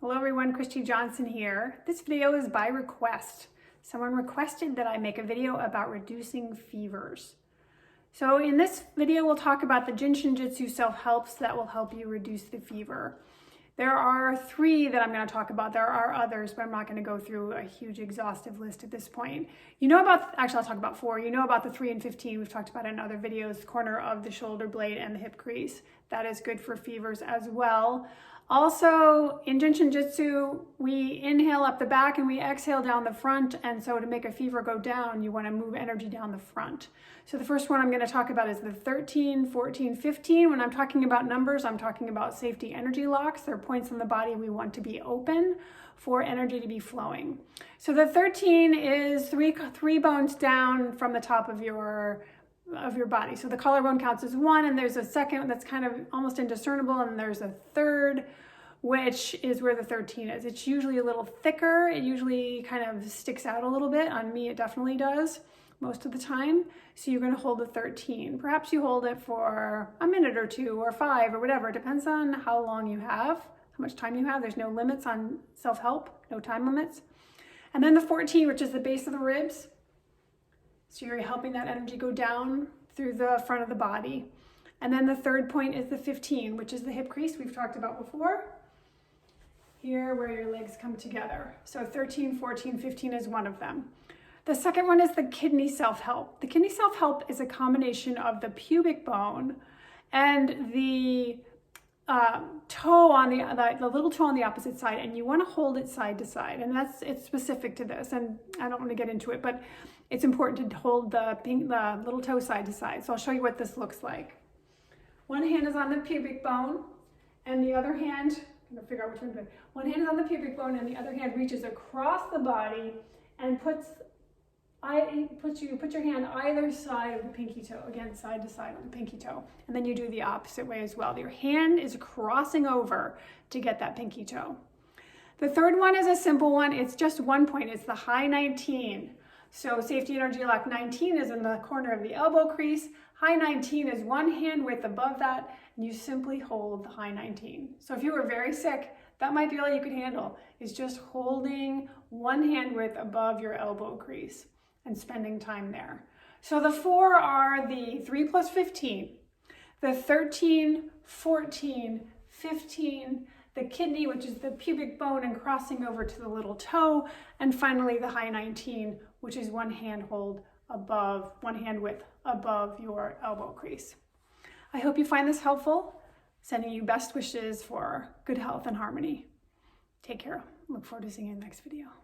Hello everyone, Christy Johnson here. This video is by request. Someone requested that I make a video about reducing fevers. So in this video, we'll talk about the Jin Shin Jyutsu self-helps that will help you reduce the fever. There are 3 that I'm going to talk about. There are others, but I'm not going to go through a huge exhaustive list at this point. You know about, actually I'll talk about 4. You know about the 3 and 15. We've talked about it in other videos, corner of the shoulder blade and the hip crease. That is good for fevers as well. Also, in Jin Shin Jyutsu, we inhale up the back and we exhale down the front. And so to make a fever go down, you want to move energy down the front. So the first one I'm going to talk about is the 13, 14, 15. When I'm talking about numbers, I'm talking about safety energy locks. They're points in the body we want to be open for energy to be flowing. So the 13 is three bones down from the top of your body. So the collarbone counts as 1, and there's a second that's kind of almost indiscernible, and there's a third, which is where the 13 is. It's usually a little thicker. It usually kind of sticks out a little bit. On me, it definitely does most of the time. So you're going to hold the 13. Perhaps you hold it for a minute or 2 or 5 or whatever. It depends on how long you have, how much time you have. There's no limits on self-help, no time limits. And then the 14, which is the base of the ribs. So you're helping that energy go down through the front of the body. And then the third point is the 15, which is the hip crease we've talked about before. Here where your legs come together. So 13, 14, 15 is one of them. The second one is the kidney self-help. The kidney self-help is a combination of the pubic bone and the toe on the little toe on the opposite side, and you want to hold it side to side, and it's specific to this, and I don't want to get into it, but it's important to hold the little toe side to side. So I'll show you what this looks like. One hand is on the pubic bone, and the other hand, I'm gonna figure out which one to do. One hand is on the pubic bone, and the other hand reaches across the body and you put your hand either side of the pinky toe, again, side to side on the pinky toe. And then you do the opposite way as well. Your hand is crossing over to get that pinky toe. The third one is a simple one. It's just 1 point. It's the high 19. So safety energy lock 19 is in the corner of the elbow crease. High 19 is 1 hand width above that, and you simply hold the high 19. So if you were very sick, that might be all you could handle, is just holding 1 hand width above your elbow crease and spending time there. So the 4 are the 3 plus 15, the 13, 14, 15, the kidney, which is the pubic bone and crossing over to the little toe, and finally the high 19, which is 1 hand width above your elbow crease. I hope you find this helpful. Sending you best wishes for good health and harmony. Take care. Look forward to seeing you in the next video.